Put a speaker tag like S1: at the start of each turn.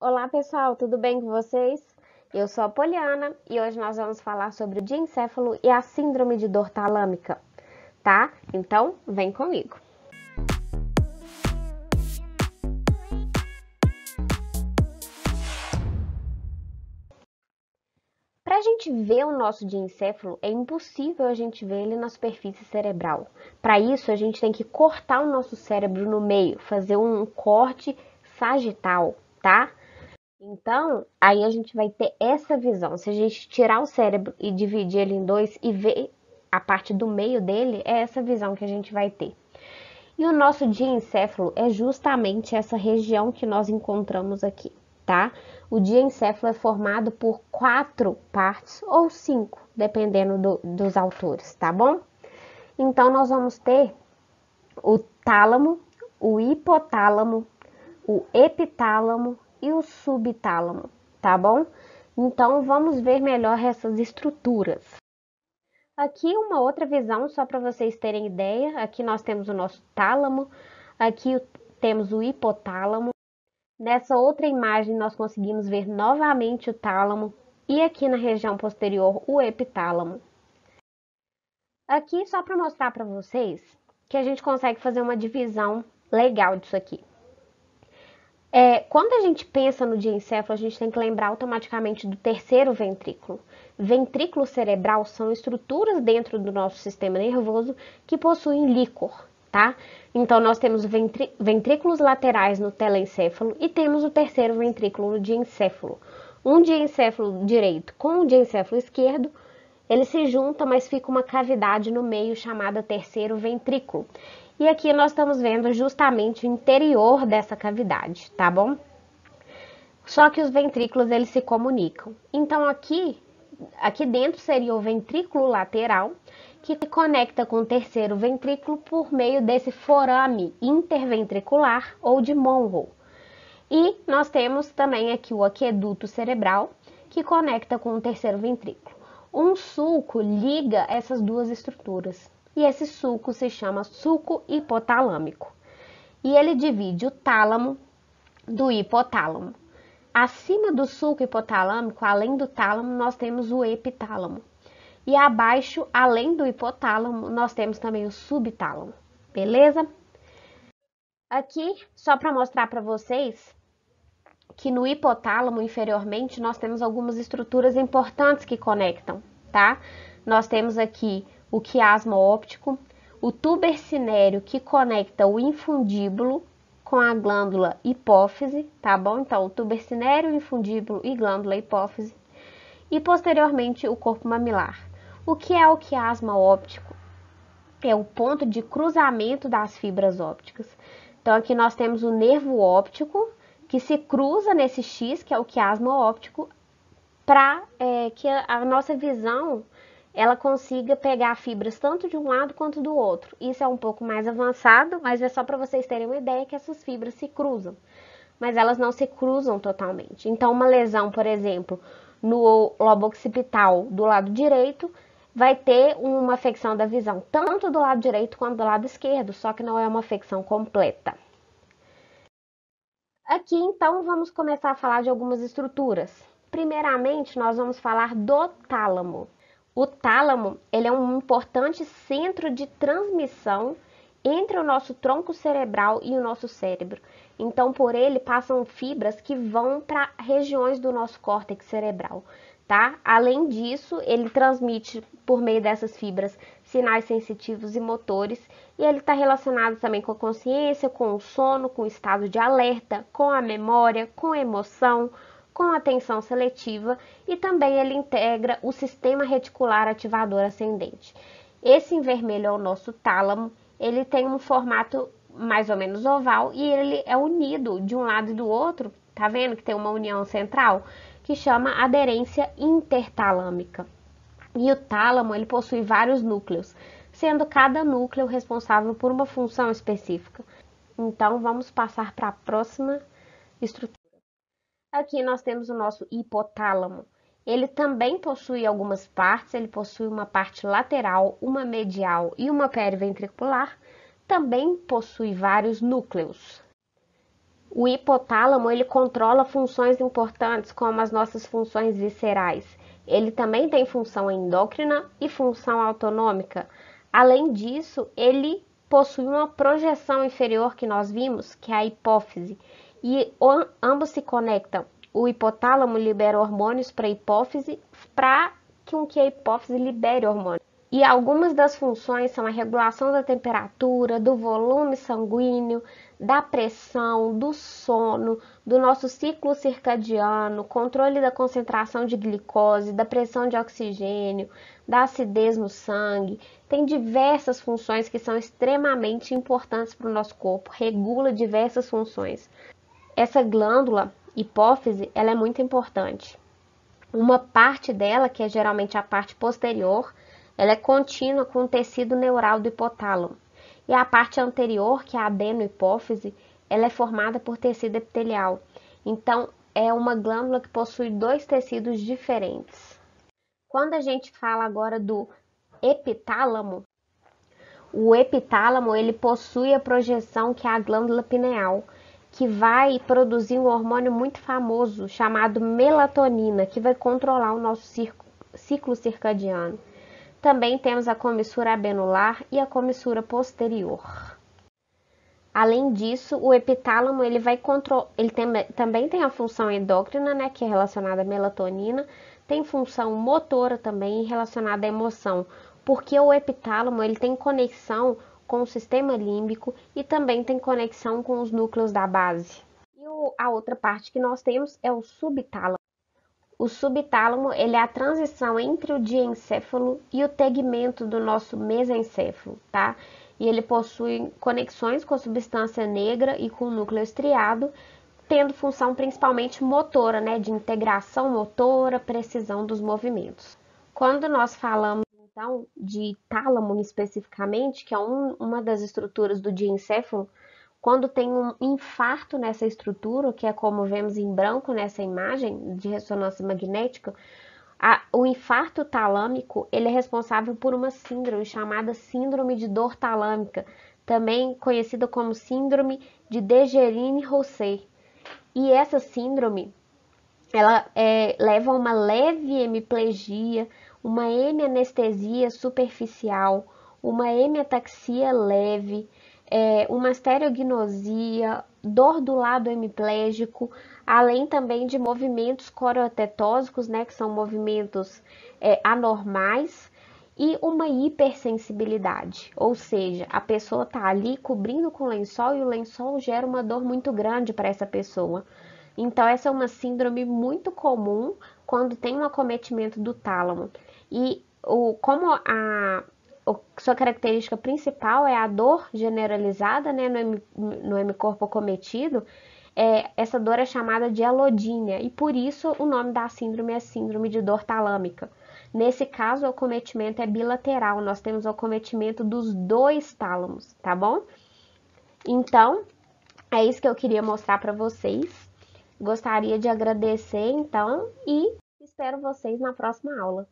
S1: Olá pessoal, tudo bem com vocês? Eu sou a Poliana e hoje nós vamos falar sobre o diencéfalo e a síndrome de dor talâmica, tá? Então, vem comigo. Para a gente ver o nosso diencéfalo, é impossível a gente ver ele na superfície cerebral. Para isso, a gente tem que cortar o nosso cérebro no meio, fazer um corte sagital, tá? Então, aí a gente vai ter essa visão. Se a gente tirar o cérebro e dividir ele em dois e ver a parte do meio dele, é essa visão que a gente vai ter. E o nosso diencéfalo é justamente essa região que nós encontramos aqui, tá? O diencéfalo é formado por 4 partes ou 5, dependendo dos autores, tá bom? Então, nós vamos ter o tálamo, o hipotálamo, o epitálamo e o subtálamo, tá bom? Então, vamos ver melhor essas estruturas. Aqui uma outra visão, só para vocês terem ideia. Aqui nós temos o nosso tálamo, aqui temos o hipotálamo. Nessa outra imagem, nós conseguimos ver novamente o tálamo e aqui na região posterior o epitálamo. Aqui só para mostrar para vocês que a gente consegue fazer uma divisão legal disso aqui. Quando a gente pensa no diencéfalo, a gente tem que lembrar automaticamente do terceiro ventrículo. Ventrículo cerebral são estruturas dentro do nosso sistema nervoso que possuem líquor, tá? Então, nós temos ventrículos laterais no telencéfalo e temos o terceiro ventrículo no diencéfalo. Um diencéfalo direito com o diencéfalo esquerdo, ele se junta, mas fica uma cavidade no meio chamada terceiro ventrículo. E aqui nós estamos vendo justamente o interior dessa cavidade, tá bom? Só que os ventrículos eles se comunicam. Então aqui dentro seria o ventrículo lateral, que conecta com o terceiro ventrículo por meio desse forame interventricular ou de Monro. E nós temos também aqui o aqueduto cerebral, que conecta com o terceiro ventrículo. Um sulco liga essas duas estruturas. E esse sulco se chama sulco hipotalâmico. E ele divide o tálamo do hipotálamo. Acima do sulco hipotalâmico, além do tálamo, nós temos o epitálamo. E abaixo, além do hipotálamo, nós temos também o subtálamo. Beleza? Aqui, só para mostrar para vocês que no hipotálamo, inferiormente, nós temos algumas estruturas importantes que conectam, tá? Nós temos aqui o quiasma óptico, o tubercinéreo que conecta o infundíbulo com a glândula hipófise, tá bom? Então, o tubercinéreo, infundíbulo e glândula hipófise. E, posteriormente, o corpo mamilar. O que é o quiasma óptico? É o ponto de cruzamento das fibras ópticas. Então, aqui nós temos o nervo óptico, que se cruza nesse X, que é o quiasma óptico, para que a nossa visão ela consiga pegar fibras tanto de um lado quanto do outro. Isso é um pouco mais avançado, mas é só para vocês terem uma ideia que essas fibras se cruzam, mas elas não se cruzam totalmente. Então, uma lesão, por exemplo, no lobo occipital do lado direito, vai ter uma afecção da visão tanto do lado direito quanto do lado esquerdo, só que não é uma afecção completa. Aqui, então, vamos começar a falar de algumas estruturas. Primeiramente, nós vamos falar do tálamo. O tálamo, ele é um importante centro de transmissão entre o nosso tronco cerebral e o nosso cérebro. Então, por ele passam fibras que vão para regiões do nosso córtex cerebral, tá? Além disso, ele transmite por meio dessas fibras sinais sensitivos e motores, e ele está relacionado também com a consciência, com o sono, com o estado de alerta, com a memória, com a emoção, com a atenção seletiva, e também ele integra o sistema reticular ativador ascendente. Esse em vermelho é o nosso tálamo, ele tem um formato mais ou menos oval e ele é unido de um lado e do outro, tá vendo que tem uma união central, que chama aderência intertalâmica. E o tálamo, ele possui vários núcleos, sendo cada núcleo responsável por uma função específica. Então, vamos passar para a próxima estrutura. Aqui nós temos o nosso hipotálamo. Ele também possui algumas partes, ele possui uma parte lateral, uma medial e uma periventricular. Também possui vários núcleos. O hipotálamo, ele controla funções importantes como as nossas funções viscerais. Ele também tem função endócrina e função autonômica. Além disso, ele possui uma projeção inferior que nós vimos, que é a hipófise, e ambos se conectam. O hipotálamo libera hormônios para a hipófise para que a hipófise libere hormônios. E algumas das funções são a regulação da temperatura, do volume sanguíneo, da pressão, do sono, do nosso ciclo circadiano, controle da concentração de glicose, da pressão de oxigênio, da acidez no sangue. Tem diversas funções que são extremamente importantes para o nosso corpo, regula diversas funções. Essa glândula, hipófise, ela é muito importante. Uma parte dela, que é geralmente a parte posterior, ela é contínua com o tecido neural do hipotálamo. E a parte anterior, que é a adenohipófise, ela é formada por tecido epitelial. Então, é uma glândula que possui dois tecidos diferentes. Quando a gente fala agora do epitálamo, o epitálamo ele possui a projeção que é a glândula pineal, que vai produzir um hormônio muito famoso chamado melatonina, que vai controlar o nosso ciclo circadiano. Também temos a comissura abenular e a comissura posterior. Além disso, o epitálamo ele também tem a função endócrina, né, que é relacionada à melatonina, tem função motora também relacionada à emoção, porque o epitálamo ele tem conexão com o sistema límbico e também tem conexão com os núcleos da base. E a outra parte que nós temos é o subtálamo. O subtálamo ele é a transição entre o diencéfalo e o tegmento do nosso mesencéfalo, tá? E ele possui conexões com a substância negra e com o núcleo estriado, tendo função principalmente motora, né? De integração motora, precisão dos movimentos. Quando nós falamos, então, de tálamo especificamente, que é uma das estruturas do diencéfalo, quando tem um infarto nessa estrutura, que é como vemos em branco nessa imagem de ressonância magnética, o infarto talâmico ele é responsável por uma síndrome chamada síndrome de dor talâmica, também conhecida como síndrome de Dejerine-Roussel. E essa síndrome ela leva a uma leve hemiplegia, uma hemianestesia superficial, uma hemiataxia leve, uma estereognosia, dor do lado hemiplégico, além também de movimentos corotetósicos, né, que são movimentos anormais, e uma hipersensibilidade, ou seja, a pessoa está ali cobrindo com lençol e o lençol gera uma dor muito grande para essa pessoa. Então, essa é uma síndrome muito comum quando tem um acometimento do tálamo. E como sua característica principal é a dor generalizada, né, no hemicorpo acometido, essa dor é chamada de alodínia e por isso o nome da síndrome é síndrome de dor talâmica. Nesse caso, o acometimento é bilateral, nós temos o acometimento dos dois tálamos, tá bom? Então, é isso que eu queria mostrar para vocês. Gostaria de agradecer, então, e espero vocês na próxima aula.